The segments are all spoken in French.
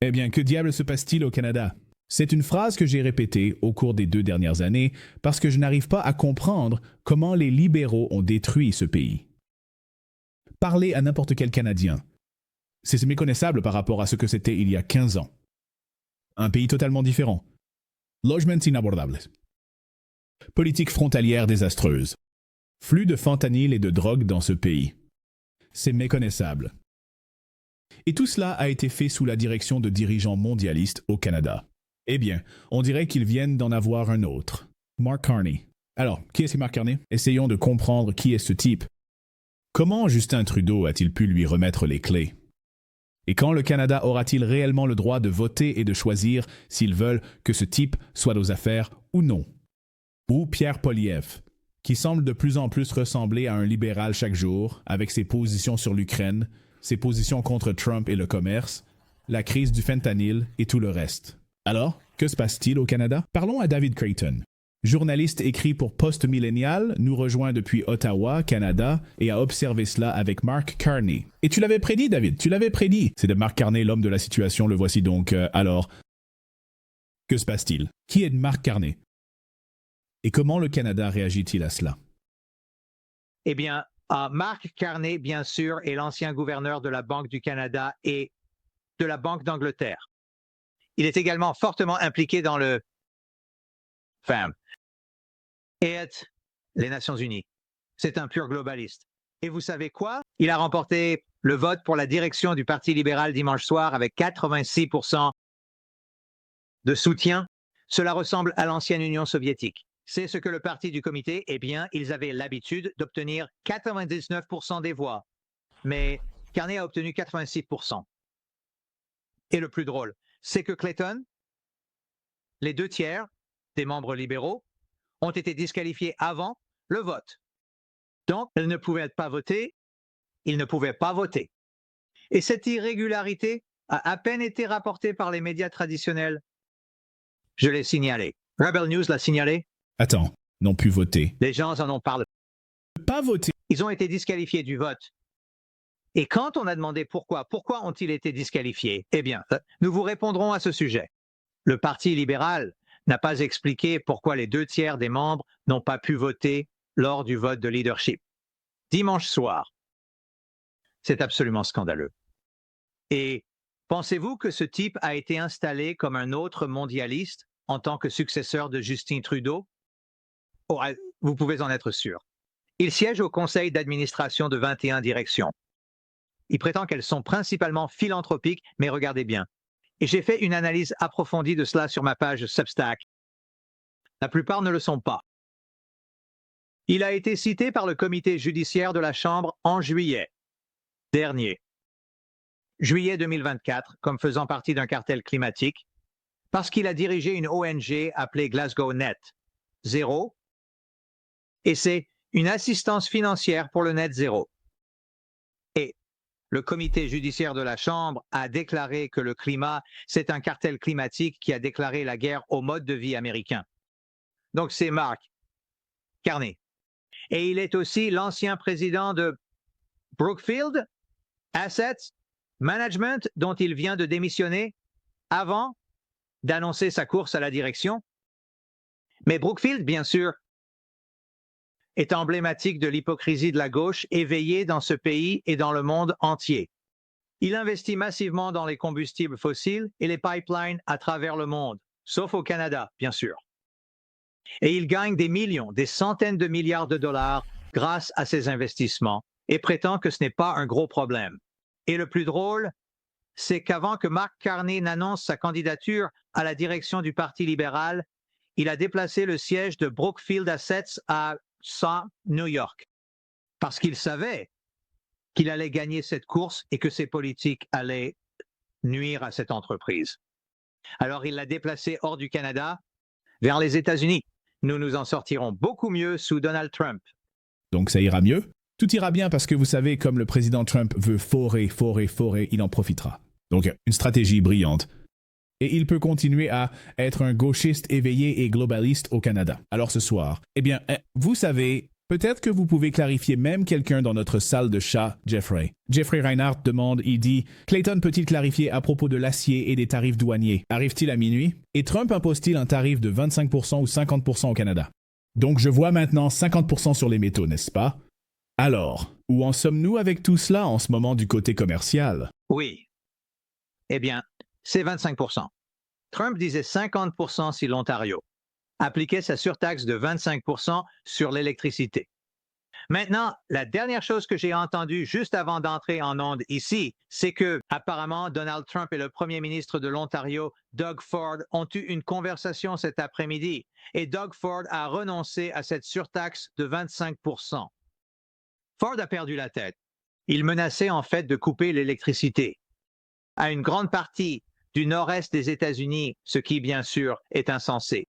Eh bien, que diable se passe-t-il au Canada? C'est une phrase que j'ai répétée au cours des 2 dernières années parce que je n'arrive pas à comprendre comment les libéraux ont détruit ce pays. Parlez à n'importe quel Canadien. C'est méconnaissable par rapport à ce que c'était il y a 15 ans. Un pays totalement différent. Logements inabordables. Politique frontalière désastreuse. Flux de fentanyl et de drogue dans ce pays. C'est méconnaissable. Et tout cela a été fait sous la direction de dirigeants mondialistes au Canada. Eh bien, on dirait qu'ils viennent d'en avoir un autre. Mark Carney. Alors, qui est-ce Mark Carney? Essayons de comprendre qui est ce type. Comment Justin Trudeau a-t-il pu lui remettre les clés? Et quand le Canada aura-t-il réellement le droit de voter et de choisir s'ils veulent que ce type soit aux affaires ou non? Ou Pierre Poilievre, qui semble de plus en plus ressembler à un libéral chaque jour, avec ses positions sur l'Ukraine, ses positions contre Trump et le commerce, la crise du fentanyl et tout le reste. Alors, que se passe-t-il au Canada? Parlons à David Creighton. Journaliste écrit pour Post-Millennial, nous rejoint depuis Ottawa, Canada, et a observé cela avec Mark Carney. Et tu l'avais prédit, David, tu l'avais prédit. C'est de Mark Carney, l'homme de la situation, le voici donc. Alors, que se passe-t-il? Qui est Mark Carney? Et comment le Canada réagit-il à cela? Eh bien, Mark Carney, bien sûr, est l'ancien gouverneur de la Banque du Canada et de la Banque d'Angleterre. Il est également fortement impliqué dans le FAM et les Nations Unies. C'est un pur globaliste. Et vous savez quoi? Il a remporté le vote pour la direction du Parti libéral dimanche soir avec 86% de soutien. Cela ressemble à l'ancienne Union soviétique. C'est ce que le parti du comité, eh bien, ils avaient l'habitude d'obtenir 99% des voix. Mais Carney a obtenu 86%. Et le plus drôle, c'est que Clayton, les 2/3 des membres libéraux, ont été disqualifiés avant le vote. Donc, ils ne pouvaient pas voter, ils ne pouvaient pas voter. Et cette irrégularité a à peine été rapportée par les médias traditionnels. Je l'ai signalé. Rebel News l'a signalé. Attends, n'ont pu voter. Les gens en ont parlé. Pas voter. Ils ont été disqualifiés du vote. Et quand on a demandé pourquoi ont-ils été disqualifiés? Eh bien, nous vous répondrons à ce sujet. Le Parti libéral n'a pas expliqué pourquoi les 2/3 des membres n'ont pas pu voter lors du vote de leadership. Dimanche soir. C'est absolument scandaleux. Et pensez-vous que ce type a été installé comme un autre mondialiste en tant que successeur de Justin Trudeau? Oh, vous pouvez en être sûr. Il siège au conseil d'administration de 21 directions. Il prétend qu'elles sont principalement philanthropiques, mais regardez bien. Et j'ai fait une analyse approfondie de cela sur ma page Substack. La plupart ne le sont pas. Il a été cité par le comité judiciaire de la Chambre en juillet dernier, juillet 2024, comme faisant partie d'un cartel climatique, parce qu'il a dirigé une ONG appelée Glasgow Net Zero, et c'est une assistance financière pour le Net Zero. Et le comité judiciaire de la Chambre a déclaré que le climat, c'est un cartel climatique qui a déclaré la guerre au mode de vie américain. Donc c'est Mark Carney. Et il est aussi l'ancien président de Brookfield Assets Management, dont il vient de démissionner avant d'annoncer sa course à la direction. Mais Brookfield, bien sûr, est emblématique de l'hypocrisie de la gauche éveillée dans ce pays et dans le monde entier. Il investit massivement dans les combustibles fossiles et les pipelines à travers le monde, sauf au Canada, bien sûr. Et il gagne des millions, des centaines de milliards de dollars grâce à ces investissements et prétend que ce n'est pas un gros problème. Et le plus drôle, c'est qu'avant que Mark Carney n'annonce sa candidature à la direction du Parti libéral, il a déplacé le siège de Brookfield Assets à New York, parce qu'il savait qu'il allait gagner cette course et que ses politiques allaient nuire à cette entreprise. Alors il l'a déplacé hors du Canada, vers les États-Unis. Nous nous en sortirons beaucoup mieux sous Donald Trump. Donc ça ira mieux? Tout ira bien parce que vous savez, comme le président Trump veut forer, il en profitera. Donc une stratégie brillante. Et il peut continuer à être un gauchiste éveillé et globaliste au Canada. Alors ce soir, eh bien, vous savez, Peut-être que vous pouvez clarifier même quelqu'un dans notre salle de chat, Jeffrey. Jeffrey Reinhardt demande, il dit « Clayton peut-il clarifier à propos de l'acier et des tarifs douaniers? Arrive-t-il à minuit? Et Trump impose-t-il un tarif de 25% ou 50% au Canada? » Donc je vois maintenant 50% sur les métaux, n'est-ce pas? Alors, où en sommes-nous avec tout cela en ce moment du côté commercial? Oui. Eh bien, c'est 25%. Trump disait 50% si l'Ontario appliquait sa surtaxe de 25% sur l'électricité. Maintenant, la dernière chose que j'ai entendue juste avant d'entrer en onde ici, c'est que, apparemment, Donald Trump et le premier ministre de l'Ontario, Doug Ford, ont eu une conversation cet après-midi et Doug Ford a renoncé à cette surtaxe de 25%. Ford a perdu la tête. Il menaçait en fait de couper l'électricité à une grande partie du nord-est des États-Unis, ce qui, bien sûr, est insensé.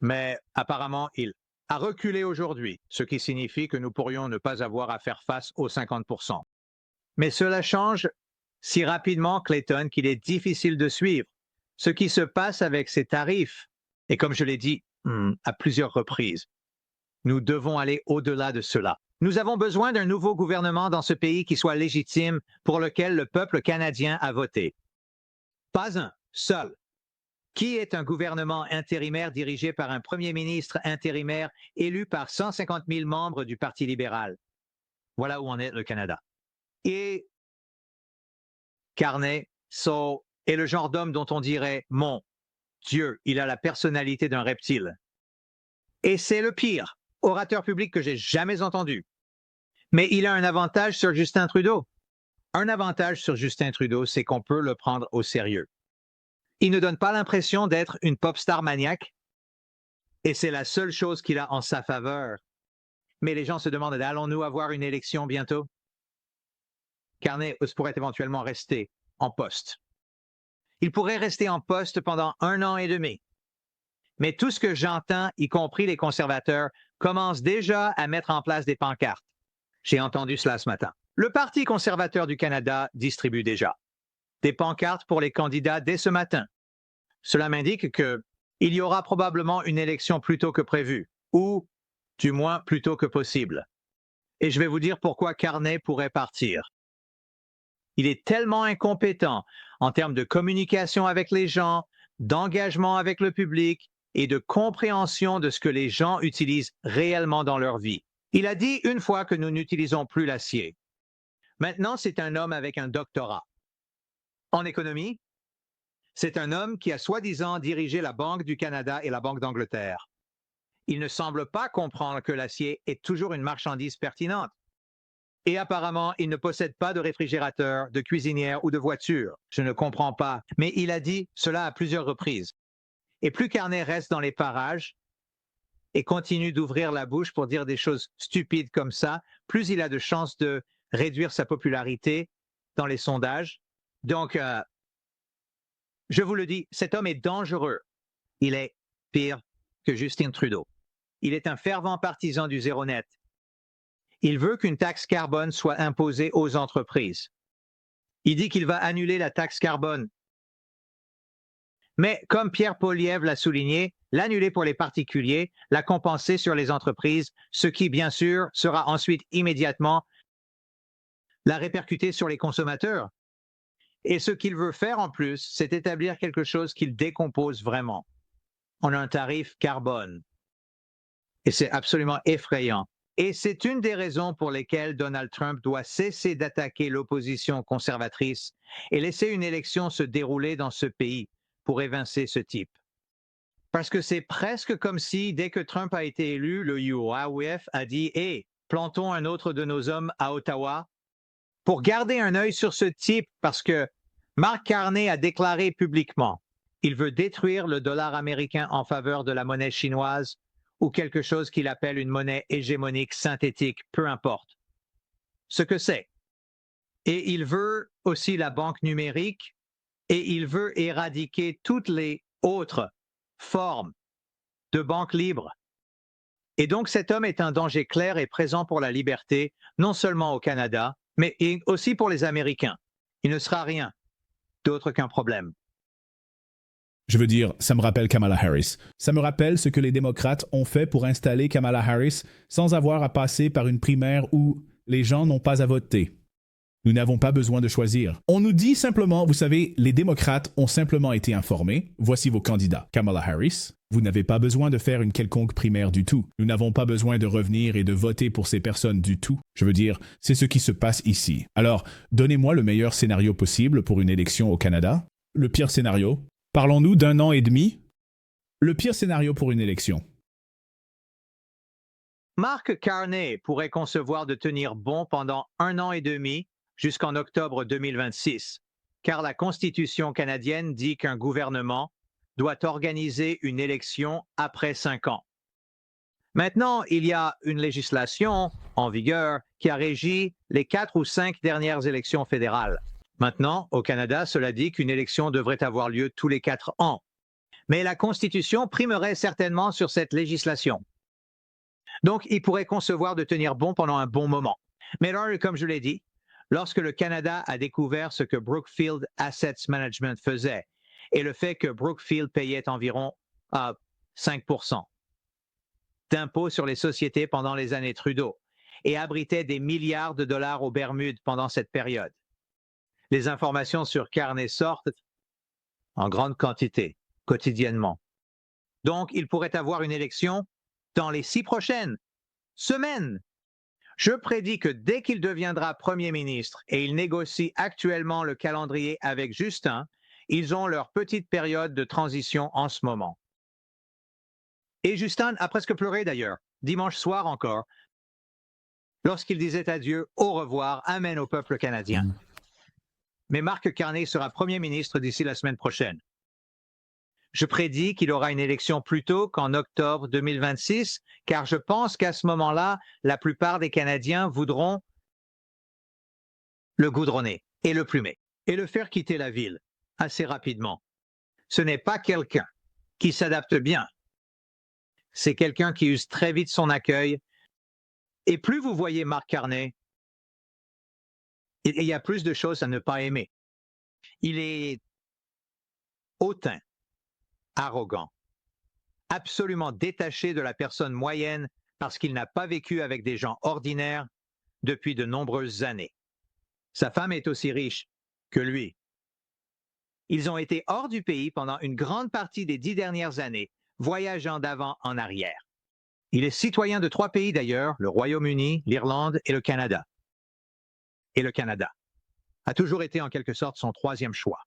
Mais apparemment, il a reculé aujourd'hui, ce qui signifie que nous pourrions ne pas avoir à faire face aux 50%. Mais cela change si rapidement, Clayton, qu'il est difficile de suivre ce qui se passe avec ces tarifs. Et comme je l'ai dit à plusieurs reprises, nous devons aller au-delà de cela. Nous avons besoin d'un nouveau gouvernement dans ce pays qui soit légitime, pour lequel le peuple canadien a voté. Pas un seul. Qui est un gouvernement intérimaire dirigé par un premier ministre intérimaire élu par 150 000 membres du Parti libéral? Voilà où en est le Canada. Et Carney est le genre d'homme dont on dirait « Mon Dieu, il a la personnalité d'un reptile ». Et c'est le pire orateur public que j'ai jamais entendu. Mais il a un avantage sur Justin Trudeau. Un avantage sur Justin Trudeau, c'est qu'on peut le prendre au sérieux. Il ne donne pas l'impression d'être une pop star maniaque, et c'est la seule chose qu'il a en sa faveur. Mais les gens se demandent, allons-nous avoir une élection bientôt? Carney pourrait éventuellement rester en poste. Il pourrait rester en poste pendant 1 an et demi. Mais tout ce que j'entends, y compris les conservateurs, commence déjà à mettre en place des pancartes. J'ai entendu cela ce matin. Le Parti conservateur du Canada distribue déjà des pancartes pour les candidats dès ce matin. Cela m'indique qu'il y aura probablement une élection plus tôt que prévu, ou du moins plus tôt que possible. Et je vais vous dire pourquoi Carney pourrait partir. Il est tellement incompétent en termes de communication avec les gens, d'engagement avec le public et de compréhension de ce que les gens utilisent réellement dans leur vie. Il a dit une fois que nous n'utilisons plus l'acier. Maintenant, c'est un homme avec un doctorat. En économie, c'est un homme qui a soi-disant dirigé la Banque du Canada et la Banque d'Angleterre. Il ne semble pas comprendre que l'acier est toujours une marchandise pertinente. Et apparemment, il ne possède pas de réfrigérateur, de cuisinière ou de voiture. Je ne comprends pas. Mais il a dit cela à plusieurs reprises. Et plus Carney reste dans les parages et continue d'ouvrir la bouche pour dire des choses stupides comme ça, plus il a de chances de réduire sa popularité dans les sondages. Donc, je vous le dis, cet homme est dangereux. Il est pire que Justin Trudeau. Il est un fervent partisan du zéro net. Il veut qu'une taxe carbone soit imposée aux entreprises. Il dit qu'il va annuler la taxe carbone. Mais comme Pierre Poilievre l'a souligné, l'annuler pour les particuliers, la compenser sur les entreprises, ce qui, bien sûr, sera ensuite immédiatement la répercuter sur les consommateurs. Et ce qu'il veut faire en plus, c'est établir quelque chose qu'il décompose vraiment. On a un tarif carbone. Et c'est absolument effrayant. Et c'est une des raisons pour lesquelles Donald Trump doit cesser d'attaquer l'opposition conservatrice et laisser une élection se dérouler dans ce pays pour évincer ce type. Parce que c'est presque comme si, dès que Trump a été élu, le UAWF a dit « Hey, plantons un autre de nos hommes à Ottawa » pour garder un œil sur ce type, parce que Mark Carney a déclaré publiquement il veut détruire le dollar américain en faveur de la monnaie chinoise ou quelque chose qu'il appelle une monnaie hégémonique synthétique, peu importe ce que c'est. Et il veut aussi la banque numérique et il veut éradiquer toutes les autres formes de banque libre. Et donc cet homme est un danger clair et présent pour la liberté, non seulement au Canada, mais aussi pour les Américains. Il ne sera rien d'autre qu'un problème. Je veux dire, ça me rappelle Kamala Harris. Ça me rappelle ce que les démocrates ont fait pour installer Kamala Harris sans avoir à passer par une primaire où les gens n'ont pas à voter. Nous n'avons pas besoin de choisir. On nous dit simplement, vous savez, les démocrates ont simplement été informés. Voici vos candidats. Kamala Harris, vous n'avez pas besoin de faire une quelconque primaire du tout. Nous n'avons pas besoin de revenir et de voter pour ces personnes du tout. Je veux dire, c'est ce qui se passe ici. Alors, donnez-moi le meilleur scénario possible pour une élection au Canada. Le pire scénario. Parlons-nous d'1 an et demi? Le pire scénario pour une élection. Mark Carney pourrait concevoir de tenir bon pendant 1 an et demi jusqu'en octobre 2026, car la Constitution canadienne dit qu'un gouvernement doit organiser une élection après 5 ans. Maintenant, il y a une législation en vigueur qui a régi les 4 ou 5 dernières élections fédérales. Maintenant, au Canada, cela dit qu'une élection devrait avoir lieu tous les 4 ans. Mais la Constitution primerait certainement sur cette législation. Donc, il pourrait concevoir de tenir bon pendant un bon moment. Mais alors, comme je l'ai dit, lorsque le Canada a découvert ce que Brookfield Assets Management faisait et le fait que Brookfield payait environ 5% d'impôts sur les sociétés pendant les années Trudeau et abritait des milliards de dollars aux Bermudes pendant cette période. Les informations sur Carney sortent en grande quantité, quotidiennement. Donc, il pourrait avoir une élection dans les 6 prochaines semaines. Je prédis que dès qu'il deviendra Premier ministre et il négocie actuellement le calendrier avec Justin, ils ont leur petite période de transition en ce moment. Et Justin a presque pleuré d'ailleurs, dimanche soir encore, lorsqu'il disait adieu, au revoir, amen au peuple canadien. Mais Mark Carney sera Premier ministre d'ici la semaine prochaine. Je prédis qu'il aura une élection plus tôt qu'en octobre 2026, car je pense qu'à ce moment-là, la plupart des Canadiens voudront le goudronner et le plumer et le faire quitter la ville assez rapidement. Ce n'est pas quelqu'un qui s'adapte bien. C'est quelqu'un qui use très vite son accueil. Et plus vous voyez Mark Carney, il y a plus de choses à ne pas aimer. Il est hautain, arrogant, absolument détaché de la personne moyenne parce qu'il n'a pas vécu avec des gens ordinaires depuis de nombreuses années. Sa femme est aussi riche que lui. Ils ont été hors du pays pendant une grande partie des 10 dernières années, voyageant d'avant en arrière. Il est citoyen de 3 pays d'ailleurs, le Royaume-Uni, l'Irlande et le Canada. Et le Canada a toujours été en quelque sorte son 3e choix.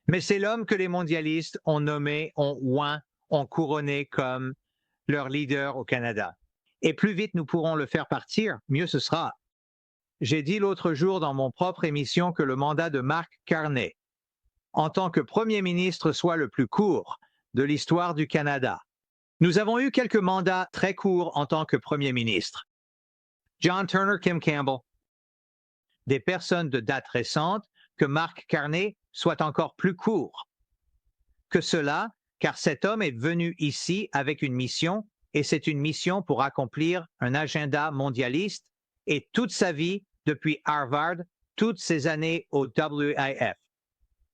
Mais c'est l'homme que les mondialistes ont nommé, ont oint, ont couronné comme leur leader au Canada. Et plus vite nous pourrons le faire partir, mieux ce sera. J'ai dit l'autre jour dans mon propre émission que le mandat de Mark Carney, en tant que Premier ministre, soit le plus court de l'histoire du Canada. Nous avons eu quelques mandats très courts en tant que Premier ministre. John Turner, Kim Campbell, des personnes de date récente, que Mark Carney soit encore plus court que cela, car cet homme est venu ici avec une mission, et c'est une mission pour accomplir un agenda mondialiste, et toute sa vie, depuis Harvard, toutes ces années au WIF,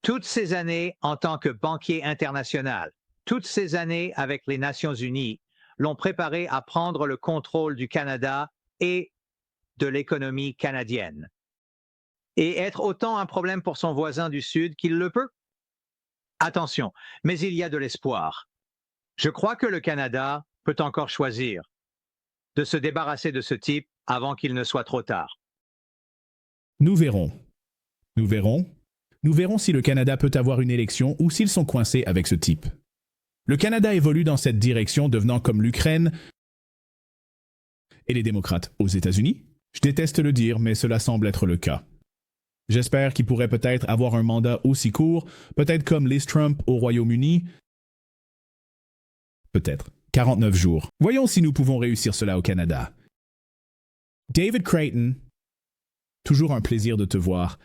toutes ces années en tant que banquier international, toutes ces années avec les Nations Unies, l'ont préparé à prendre le contrôle du Canada et de l'économie canadienne. Et être autant un problème pour son voisin du Sud qu'il le peut. Attention, mais il y a de l'espoir. Je crois que le Canada peut encore choisir de se débarrasser de ce type avant qu'il ne soit trop tard. Nous verrons. Nous verrons. Nous verrons si le Canada peut avoir une élection ou s'ils sont coincés avec ce type. Le Canada évolue dans cette direction, devenant comme l'Ukraine et les démocrates aux États-Unis. Je déteste le dire, mais cela semble être le cas. J'espère qu'il pourrait peut-être avoir un mandat aussi court, peut-être comme Liz Trump au Royaume-Uni. Peut-être. 49 jours. Voyons si nous pouvons réussir cela au Canada. David Creighton, toujours un plaisir de te voir.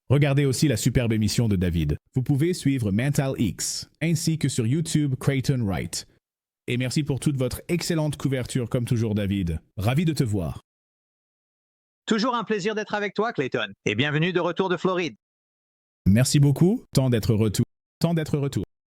Regardez aussi la superbe émission de David. Vous pouvez suivre Mental X, ainsi que sur YouTube Creighton Wright. Et merci pour toute votre excellente couverture comme toujours David. Ravi de te voir. Toujours un plaisir d'être avec toi, Clayton, et bienvenue de retour de Floride. Merci beaucoup. Temps d'être retour.